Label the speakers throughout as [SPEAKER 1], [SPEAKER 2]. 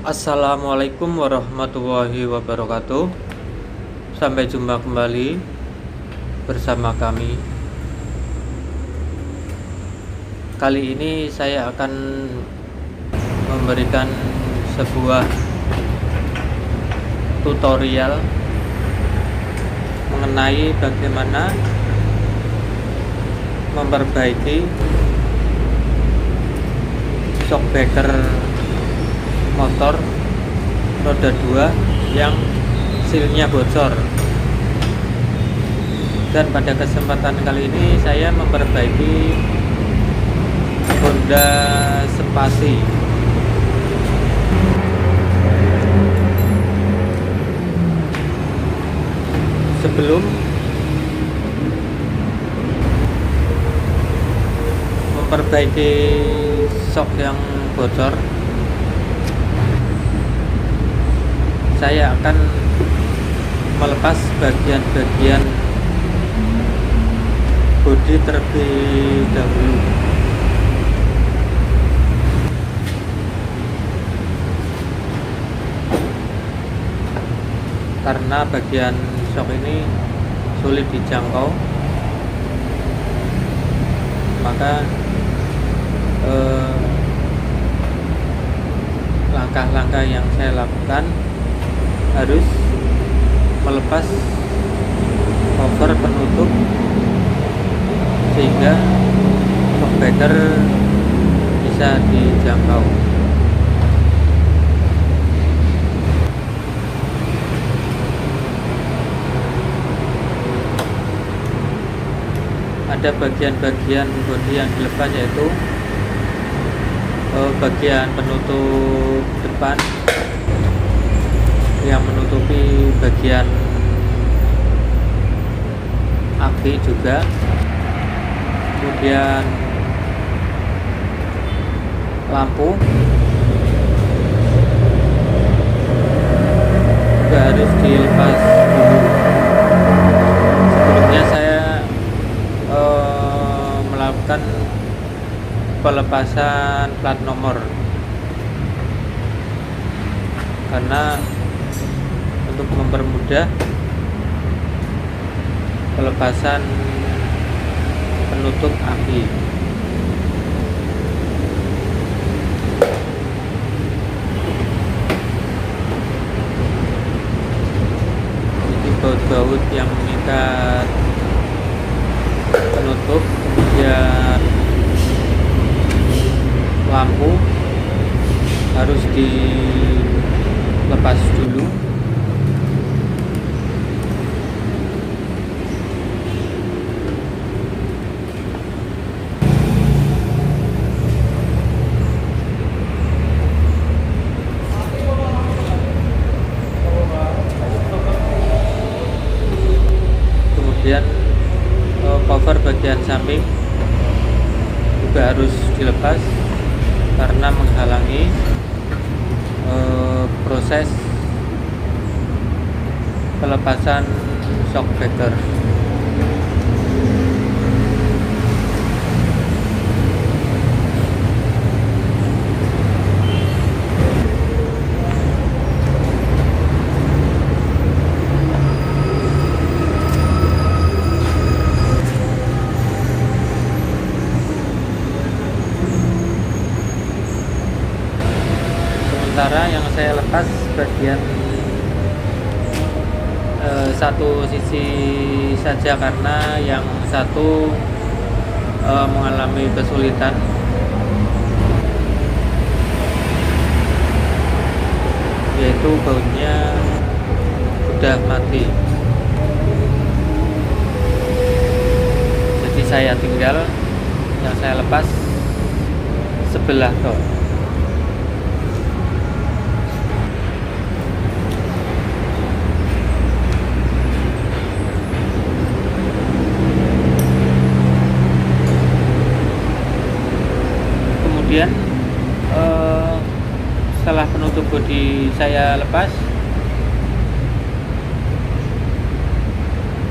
[SPEAKER 1] Assalamualaikum warahmatullahi wabarakatuh. Sampai jumpa kembali bersama kami. Kali ini saya akan memberikan sebuah tutorial mengenai bagaimana memperbaiki shockbreaker motor roda 2 yang silnya bocor. Dan pada kesempatan kali ini saya memperbaiki Honda Spasi. Sebelum memperbaiki shock yang bocor, saya akan melepas bagian-bagian bodi terlebih dahulu. Karena bagian shock ini sulit dijangkau, maka langkah-langkah yang saya lakukan harus melepas cover penutup sehingga shockbreaker bisa dijangkau. Ada bagian-bagian bodi yang dilepas, yaitu bagian penutup depan yang menutupi bagian aki juga, kemudian lampu juga harus dilepas dulu. Sebelumnya saya melakukan pelepasan plat nomor, karena untuk mempermudah pelepasan penutup aki. Jadi baut-baut yang mengikat penutup, kemudian lampu harus dilepas dulu. Kemudian cover bagian samping juga harus dilepas karena menghalangi proses pelepasan shockbreaker. Sementara yang saya lepas bagian satu sisi saja, karena yang satu mengalami kesulitan, yaitu bautnya sudah mati. Jadi saya tinggal yang saya lepas sebelah toh. Kemudian setelah penutup bodi saya lepas,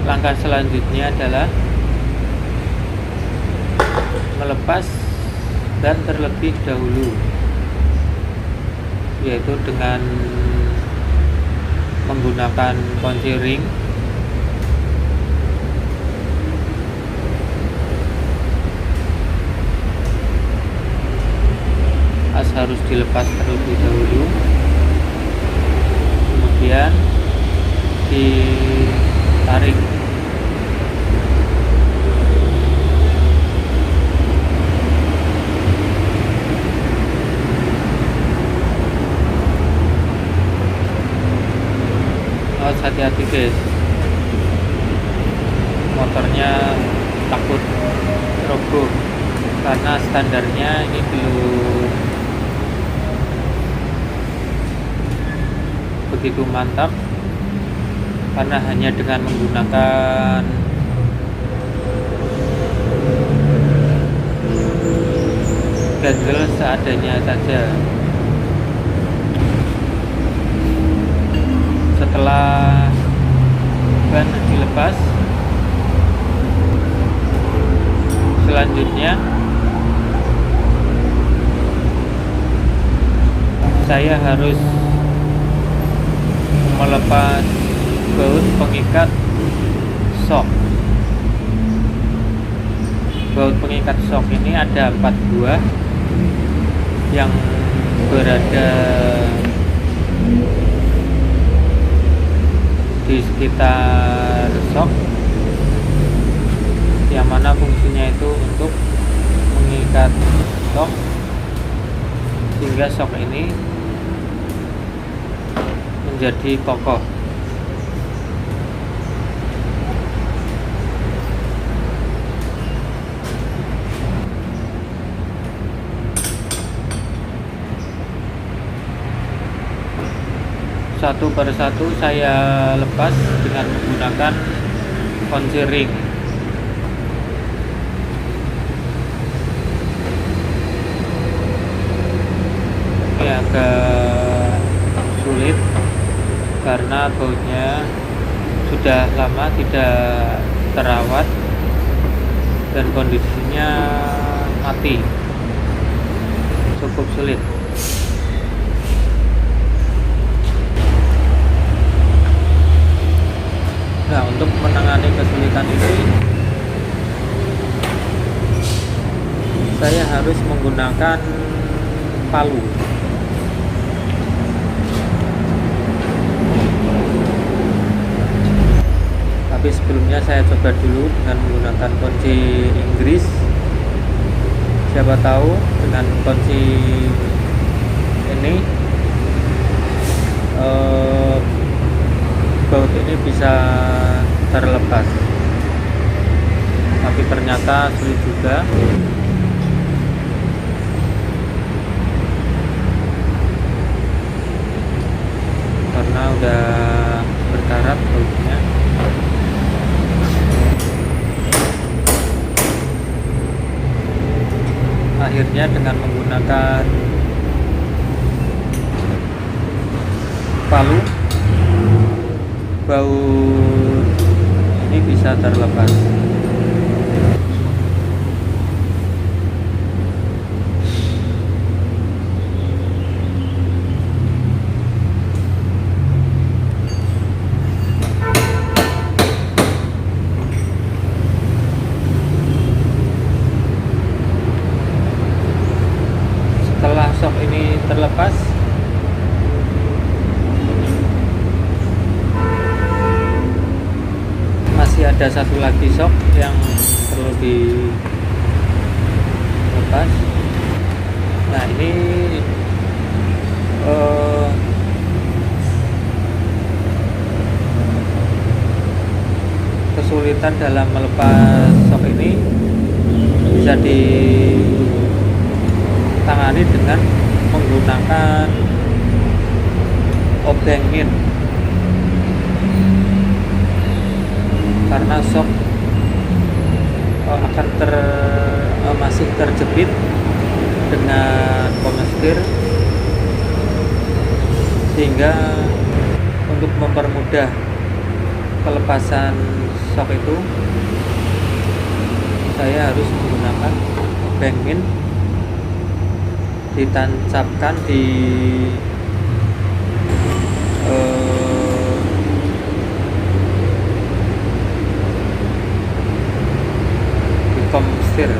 [SPEAKER 1] langkah selanjutnya adalah melepas dan terlebih dahulu yaitu dengan menggunakan kunci ring. As harus dilepas terlebih dahulu, kemudian ditarik. Hati-hati guys, motornya takut roboh karena standarnya ini belum begitu mantap, karena hanya dengan menggunakan ganjel seadanya saja. Setelah ban dilepas, selanjutnya saya harus melepas baut pengikat shock. Baut pengikat shock ini ada 4 buah yang berada di sekitar shock, yang mana fungsinya itu untuk mengikat shock sehingga shock ini menjadi kokoh. Satu persatu saya lepas dengan menggunakan kunci ring. Ini agak sulit karena bautnya sudah lama tidak terawat dan kondisinya mati, cukup sulit. Nah, untuk menangani kesulitan ini, saya harus menggunakan palu. Tapi sebelumnya saya coba dulu dengan menggunakan kunci Inggris. Siapa tahu dengan kunci ini baut ini bisa terlepas, tapi ternyata sulit juga karena udah berkarat bautnya. Akhirnya dengan menggunakan palu, baut ini bisa terlepas. Setelah shock ini terlepas, ada satu lagi shock yang perlu dilepas. Nah, ini kesulitan dalam melepas shock ini bisa ditangani dengan menggunakan obengin, karena shock akan masih terjepit dengan pengestir, sehingga untuk mempermudah pelepasan shock itu saya harus menggunakan obengin, ditancapkan di eh, dikomstir,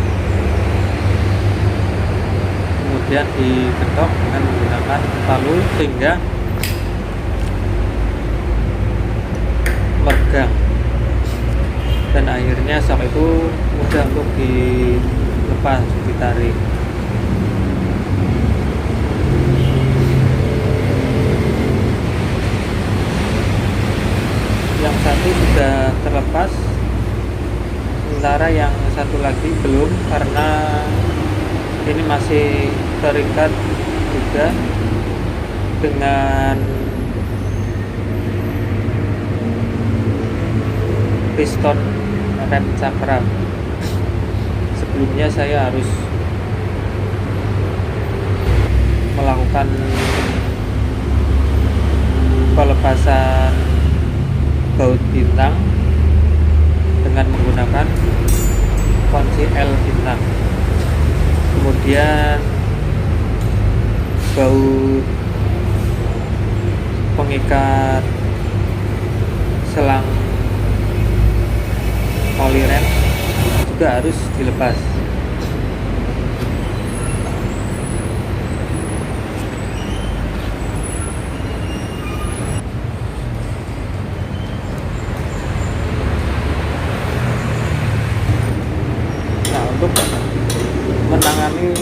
[SPEAKER 1] kemudian diketok dengan menggunakan palu sehingga megang, dan akhirnya sok itu mudah untuk dilepas, ditarik. Yang satu sudah terlepas, sementara yang satu lagi belum, karena ini masih terikat juga dengan piston rem cakram. Sebelumnya saya harus melakukan pelepasan baut bintang dengan menggunakan kunci L bintang. Kemudian baut pengikat selang oli rem juga harus dilepas. Nah, untuk menangani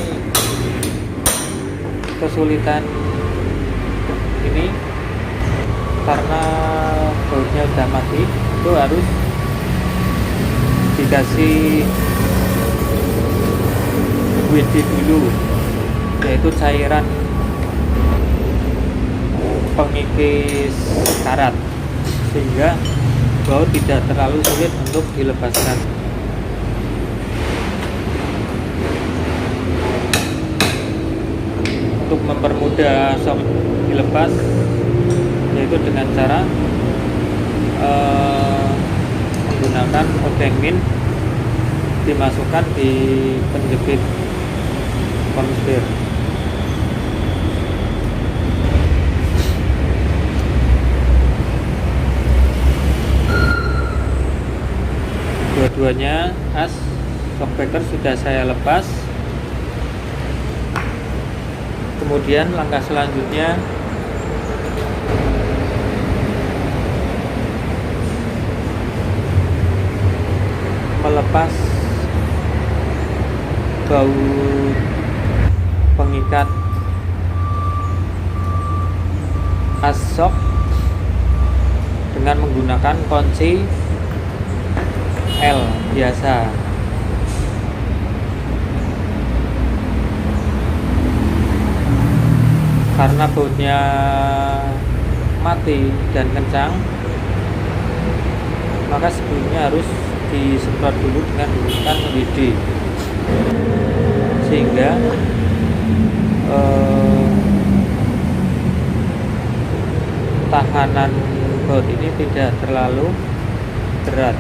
[SPEAKER 1] kesulitan ini, karena bautnya udah mati, itu harus dikasih WD dulu, yaitu cairan pengikis karat, sehingga baut tidak terlalu sulit untuk dilepaskan. Untuk mempermudah sok dilepas, yaitu dengan cara menggunakan obeng min dimasukkan di penjepit konstir. Dua-duanya as shockbreaker sudah saya lepas. Kemudian langkah selanjutnya melepas baut pengikat as shock dengan menggunakan kunci L biasa. Karena bautnya mati dan kencang, maka sebelumnya harus disemprot dulu dengan menggunakan WD, sehingga tahanan baut ini tidak terlalu berat.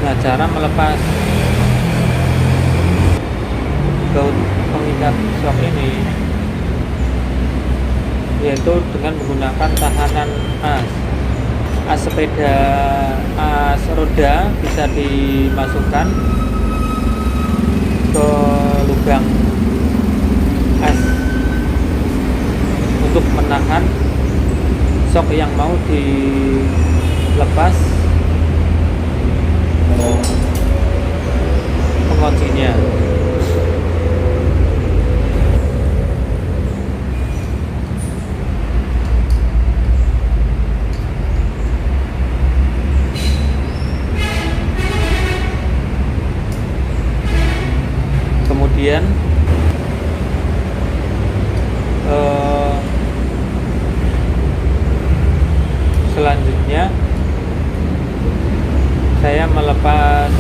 [SPEAKER 1] Nah, cara melepas baut pengikat shock ini yaitu dengan menggunakan tahanan as sepeda, as roda bisa dimasukkan ke lubang as untuk menahan shock yang mau dilepas penguncinya. Kemudian selanjutnya saya melepas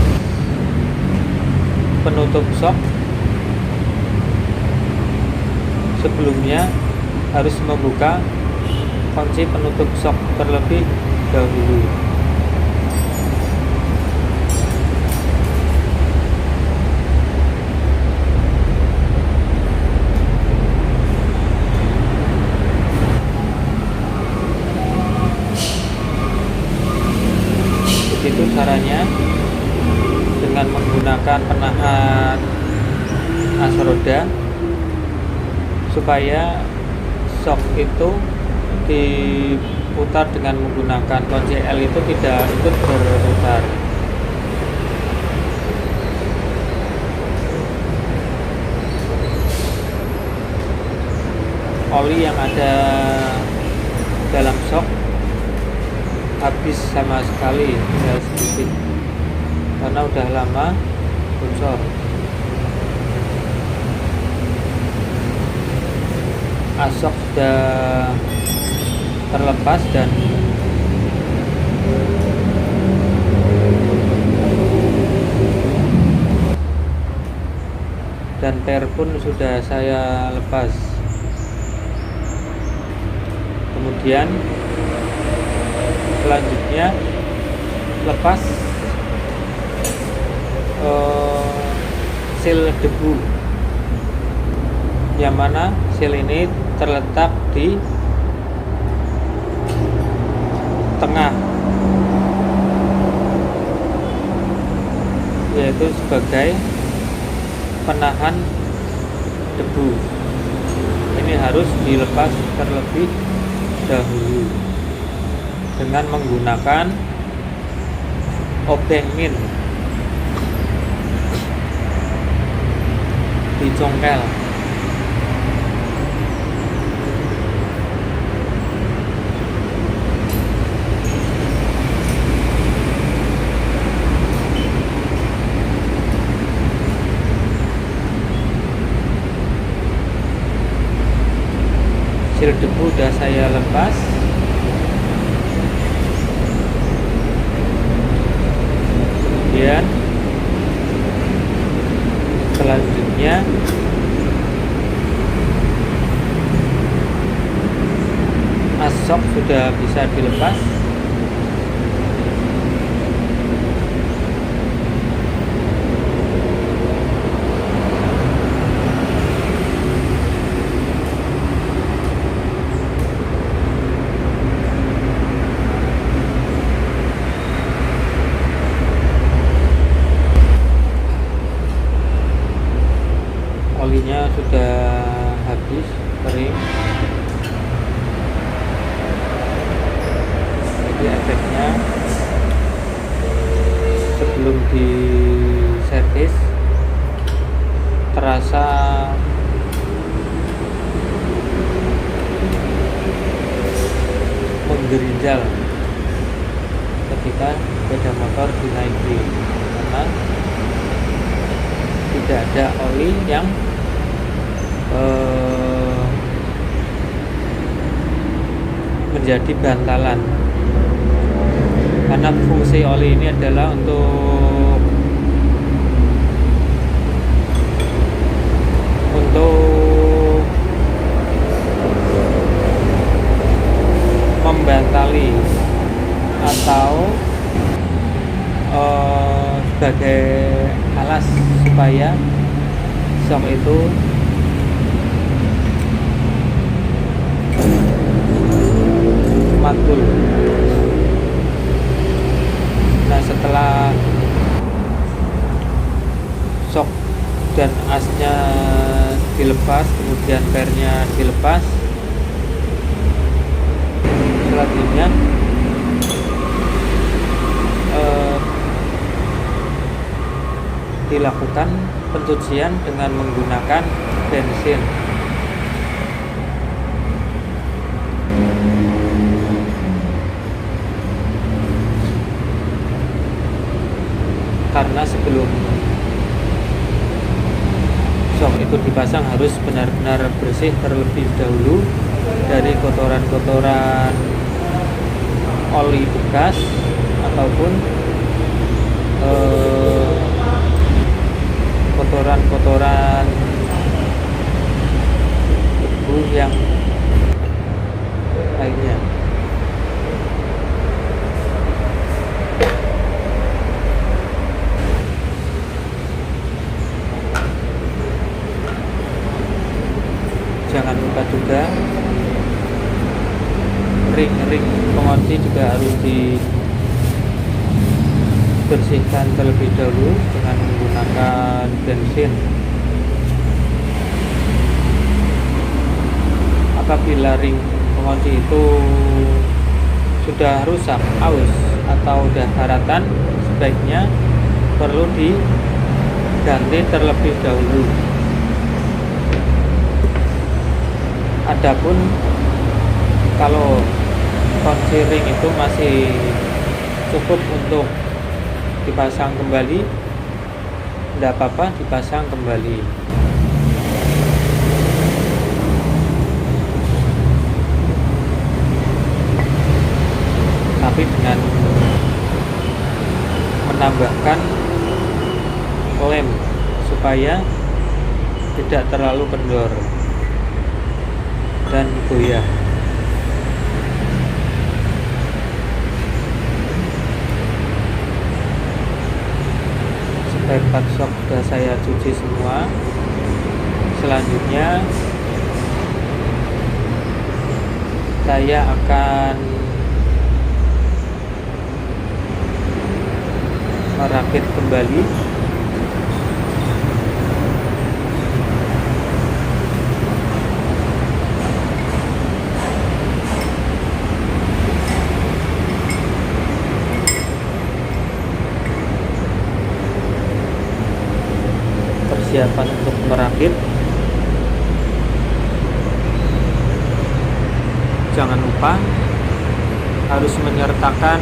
[SPEAKER 1] penutup shock. Sebelumnya harus membuka kunci penutup shock terlebih dahulu. penahan as roda supaya shock itu diputar dengan menggunakan kunci L itu tidak ikut berputar. Oli yang ada dalam shock habis sama sekali, tinggal sedikit karena udah lama bocor. Asok sudah terlepas dan per pun sudah saya lepas. Kemudian selanjutnya lepas seal debu, yang mana seal ini terletak di tengah, yaitu sebagai penahan debu. Ini harus dilepas terlebih dahulu dengan menggunakan obeng min, dicongkel. Seal debu udah saya lepas. Kemudian selanjutnya asok sudah bisa dilepas. Olinya sudah habis kering, jadi efeknya sebelum di servis terasa menggerinjal ketika sepeda motor dinaiki, karena tidak ada oli yang menjadi bantalan, karena fungsi oli ini adalah untuk membantali atau sebagai alas supaya shock itu mantul. Nah, setelah shock dan asnya dilepas, kemudian pernya dilepas, selanjutnya dilakukan pencucian dengan menggunakan bensin. Karena sebelum shock itu dipasang harus benar-benar bersih terlebih dahulu dari kotoran-kotoran oli bekas ataupun kotoran-kotoran debu yang lainnya. Jangan lupa juga ring-ring pengunci juga harus bersihkan terlebih dahulu dengan menggunakan bensin. Apabila ring pengunci itu sudah rusak, aus, atau udah karatan, sebaiknya perlu diganti terlebih dahulu. Adapun kalau kunci ring itu masih cukup untuk dipasang kembali, tidak apa-apa dipasang kembali. Tapi dengan menambahkan lem supaya tidak terlalu kendor dan goyah. Spare part shock sudah saya cuci semua. Selanjutnya saya akan merakit kembali persiapan untuk merakit. Jangan lupa harus menyertakan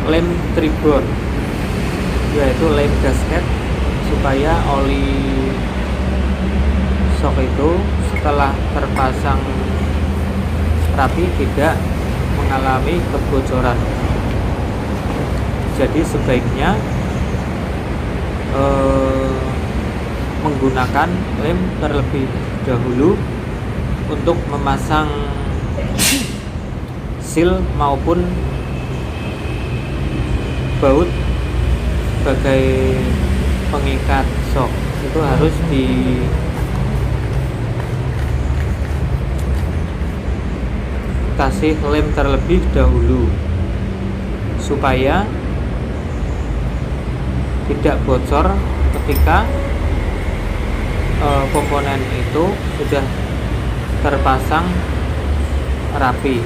[SPEAKER 1] lem trigger, yaitu lem gasket, supaya oli shock itu setelah terpasang rapi tidak mengalami kebocoran. Jadi sebaiknya menggunakan lem terlebih dahulu untuk memasang seal maupun baut sebagai pengikat shock. Itu harus dikasih lem terlebih dahulu supaya tidak bocor ketika komponen itu sudah terpasang rapi.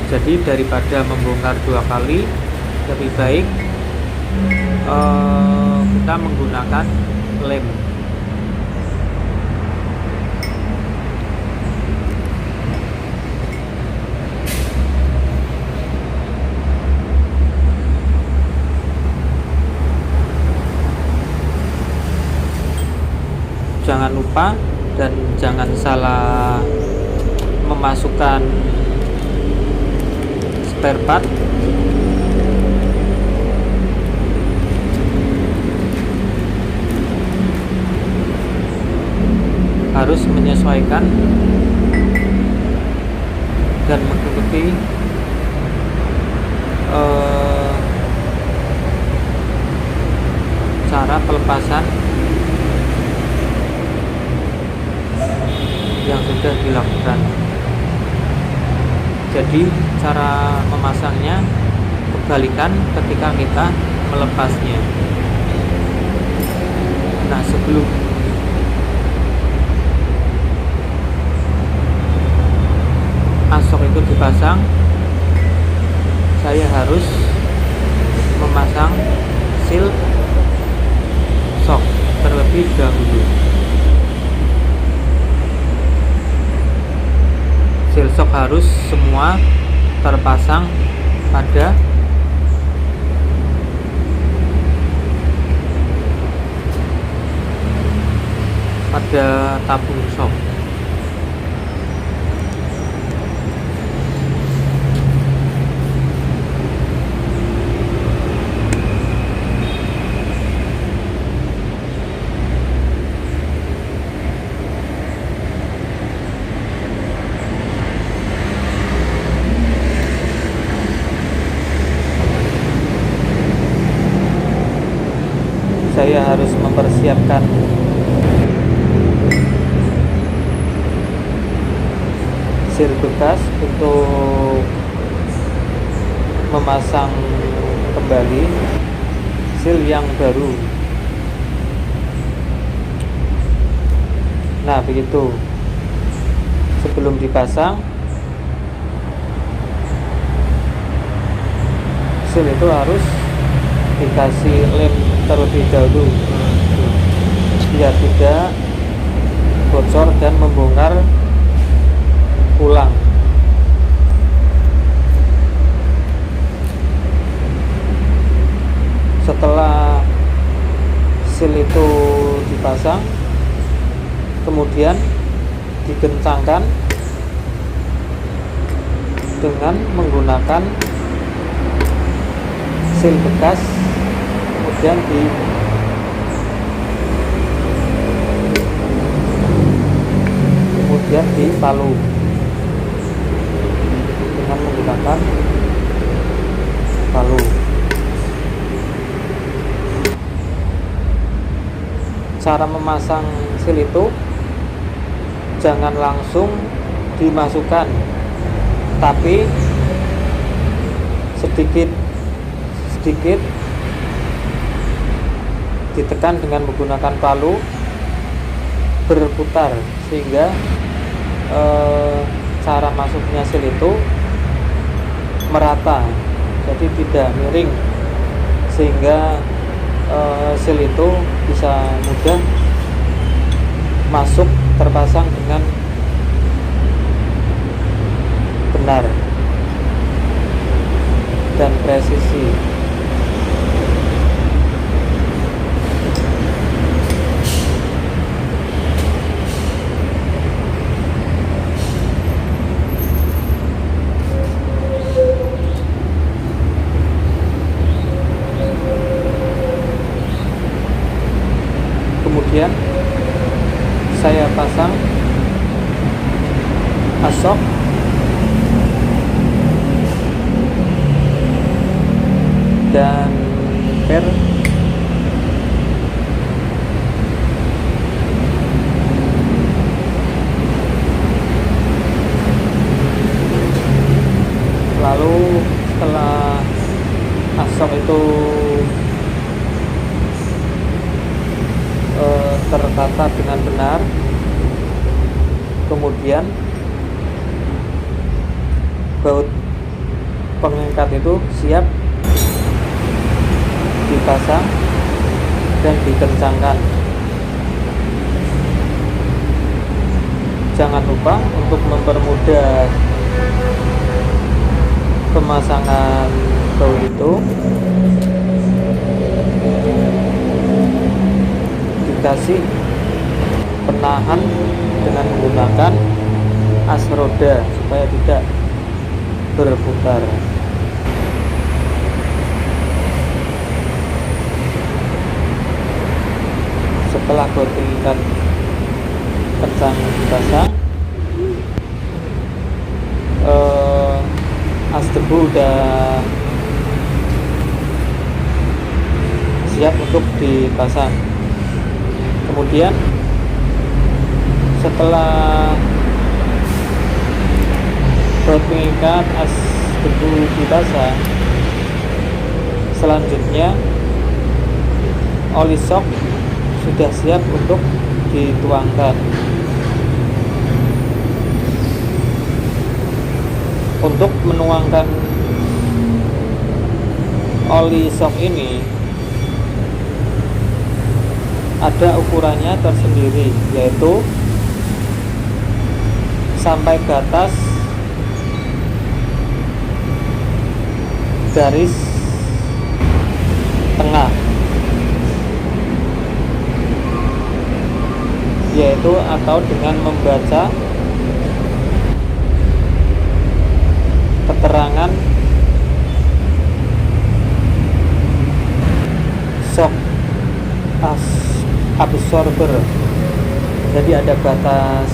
[SPEAKER 1] Jadi daripada membongkar dua kali, lebih baik kita menggunakan lem. Jangan lupa dan jangan salah memasukkan spare part. Harus menyesuaikan dan mengikuti cara pelepasan yang sudah dilakukan. Jadi cara memasangnya kebalikan ketika kita melepasnya. Nah, sebelum asok itu dipasang, saya harus memasang seal shock terlebih dahulu. Seal shock harus semua terpasang pada tabung shock. Saya harus mempersiapkan seal bekas untuk memasang kembali seal yang baru. Nah begitu, sebelum dipasang seal itu harus dikasih lem terlebih dahulu biar tidak bocor dan membongkar ulang. Setelah seal itu dipasang, kemudian dikencangkan dengan menggunakan seal bekas, kemudian dipalu dengan menggunakan palu. Cara memasang seal itu jangan langsung dimasukkan, tapi sedikit ditekan dengan menggunakan palu, berputar sehingga cara masuknya seal itu merata, jadi tidak miring, sehingga seal itu bisa mudah masuk terpasang dengan benar dan presisi. Kemudian saya pasang asok dan per lalu setelah asok itu tertata dengan benar, kemudian baut pengikat itu siap dipasang dan dikencangkan. Jangan lupa untuk mempermudah pemasangan baut itu, dikasih penahan dengan menggunakan as roda supaya tidak berputar. Setelah baut pengikat kencang dipasang, as debu udah siap untuk dipasang. Kemudian setelah baut pengikat as debu dipasang, selanjutnya oli shock sudah siap untuk dituangkan. Untuk menuangkan oli shock ini ada ukurannya tersendiri, yaitu sampai batas garis tengah, yaitu atau dengan membaca keterangan shock absorber. Jadi ada batas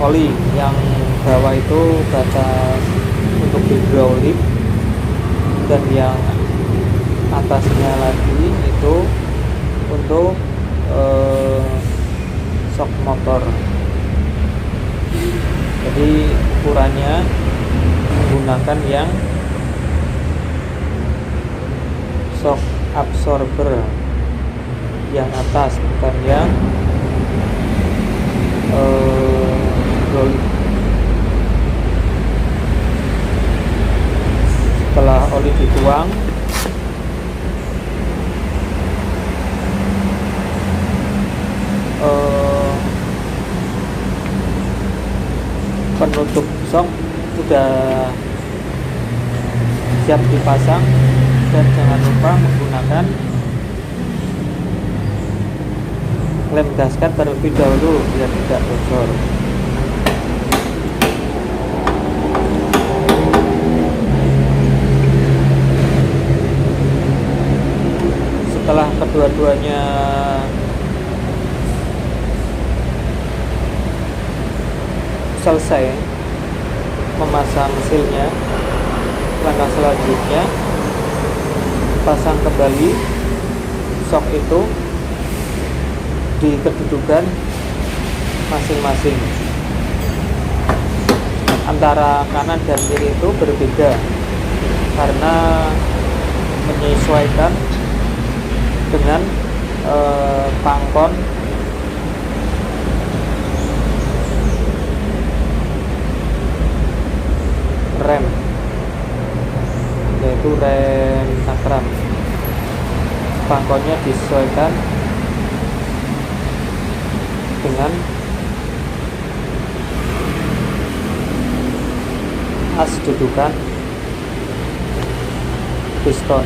[SPEAKER 1] oli, yang bawah itu batas untuk hidrolik, dan yang atasnya lagi itu untuk shock motor. Jadi ukurannya menggunakan yang absorber yang atas, bukan yang hidrolik. Setelah oli dituang, penutup shock sudah siap dipasang, dan jangan lupa menggunakan lem gasket terlebih dahulu biar tidak bocor. Setelah kedua-duanya selesai memasang sealnya, langkah selanjutnya pasang kembali shock itu di kedudukan masing-masing. Antara kanan dan kiri itu berbeda karena menyesuaikan dengan pangkon rem, yaitu rem sakram. Pangkonnya disesuaikan dengan as dudukan piston.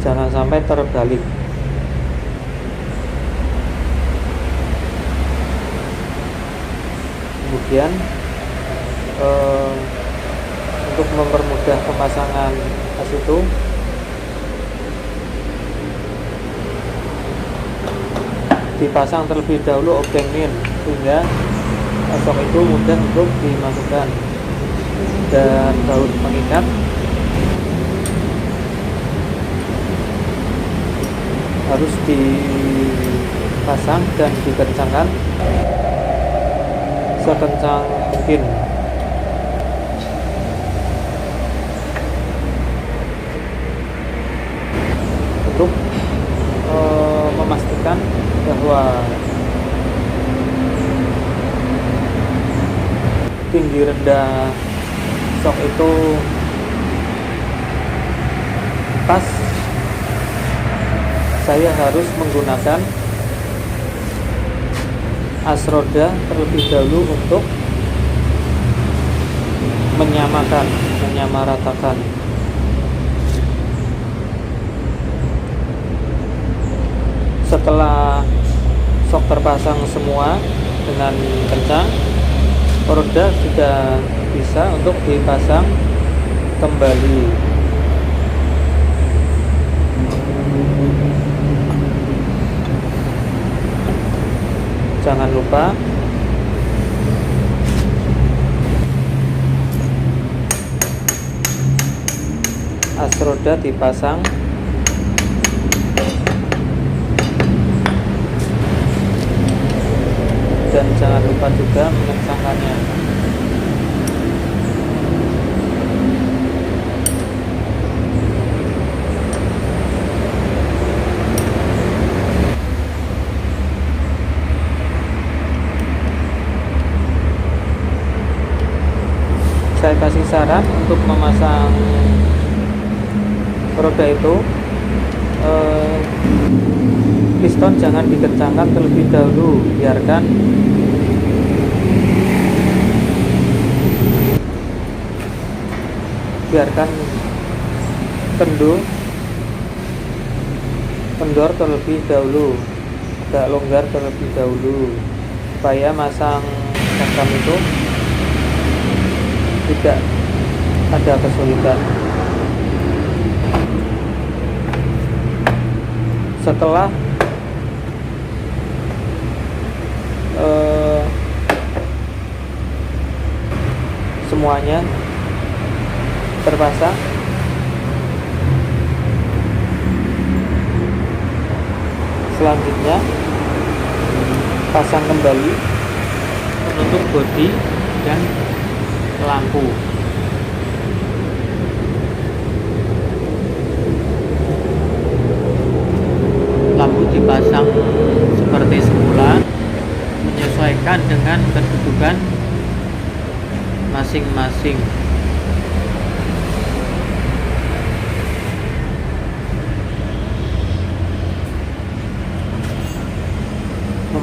[SPEAKER 1] Jangan sampai terbalik. Kemudian untuk mempermudah pemasangan as itu, dipasang terlebih dahulu obeng min sehingga shock itu mudah untuk dimasukkan, dan baut pengikat harus dipasang dan dikencangkan sekencang mungkin. Untuk memastikan bahwa tinggi rendah shock itu pas, saya harus menggunakan as roda terlebih dahulu untuk menyamaratakan. Setelah shock terpasang semua dengan kencang, roda sudah bisa untuk dipasang kembali. Jangan lupa as roda dipasang dan jangan lupa juga mengencangkannya. Saya kasih saran untuk memasang roda itu, piston jangan dikencangkan terlebih dahulu, biarkan kendor terlebih dahulu, agak longgar terlebih dahulu, supaya masang sakram itu tidak ada kesulitan. Setelah semuanya terpasang, selanjutnya pasang kembali penutup bodi dan lampu.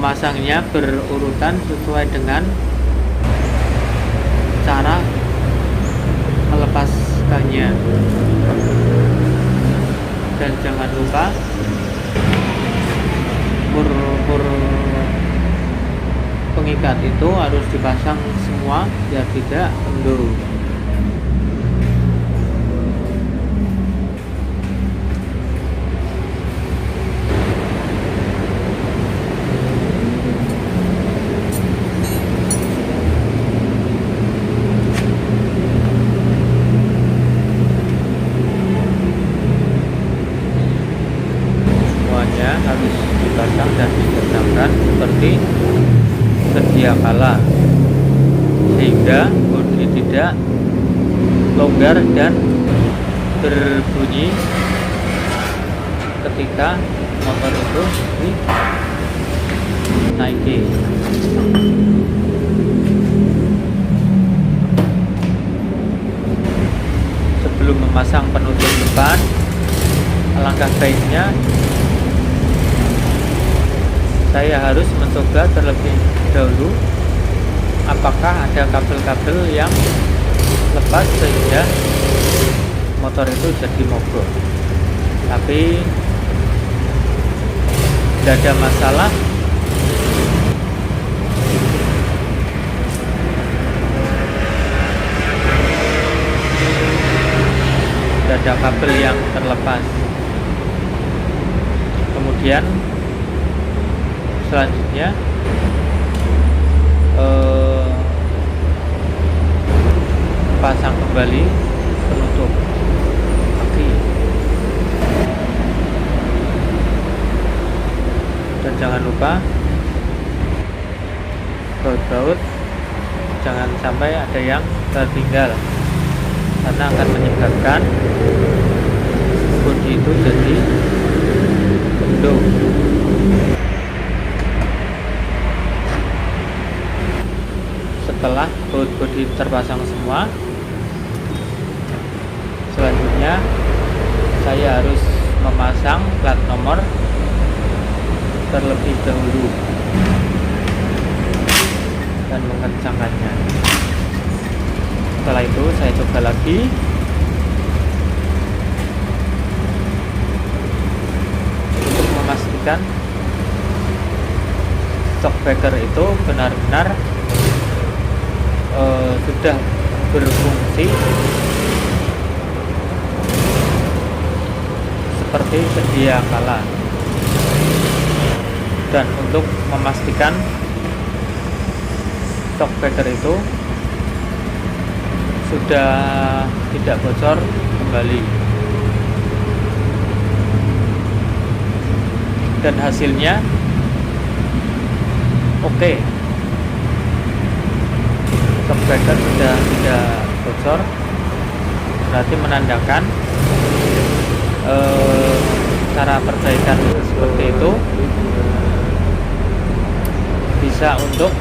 [SPEAKER 1] memasangnya berurutan sesuai dengan cara melepaskannya. Dan jangan lupa mur pengikat itu harus dipasang semua biar tidak kendor. Harus dipasang dan ditegakkan seperti sedia kala, sehingga bodi tidak longgar dan berbunyi ketika motor itu dinaiki. Sebelum memasang penutup depan, alangkah baiknya saya harus mencoba terlebih dahulu apakah ada kabel-kabel yang lepas sehingga motor itu jadi mogok. Tapi tidak ada masalah. Tidak ada kabel yang terlepas. Kemudian selanjutnya pasang kembali penutup kaki, dan jangan lupa baut-baut jangan sampai ada yang tertinggal, karena akan menyebabkan bodi itu jadi kendor. Setelah baut bodi terpasang semua, selanjutnya saya harus memasang plat nomor terlebih dahulu dan mengencangkannya. Setelah itu saya coba lagi. Untuk memastikan shockbreaker itu benar-benar sudah berfungsi seperti sedia kala. Dan untuk memastikan shockbreaker itu sudah tidak bocor kembali, dan hasilnya oke. Shockbreaker sudah tidak bocor, berarti menandakan cara perbaikan seperti itu bisa untuk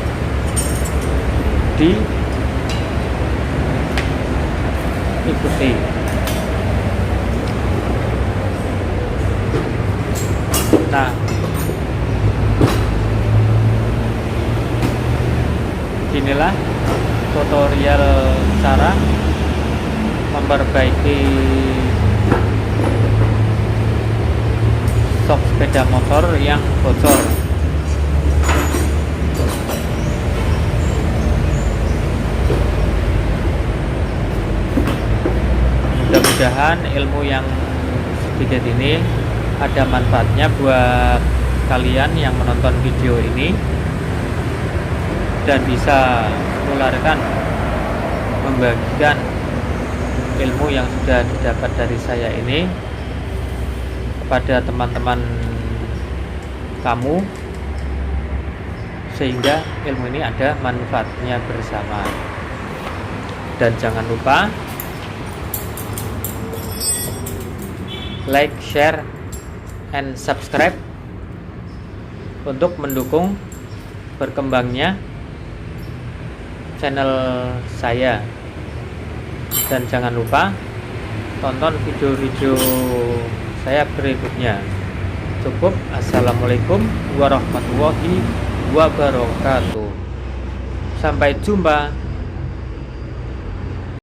[SPEAKER 1] diikuti. Nah, inilah tutorial cara memperbaiki shock sepeda motor yang bocor. Mudah-mudahan ilmu yang sedikit ini ada manfaatnya buat kalian yang menonton video ini, dan bisa menularkan, membagikan ilmu yang sudah didapat dari saya ini kepada teman-teman kamu, sehingga ilmu ini ada manfaatnya bersama. Dan jangan lupa like, share, and subscribe untuk mendukung berkembangnya channel saya. Dan jangan lupa tonton video-video saya berikutnya. Cukup. Assalamualaikum warahmatullahi wabarakatuh. Sampai jumpa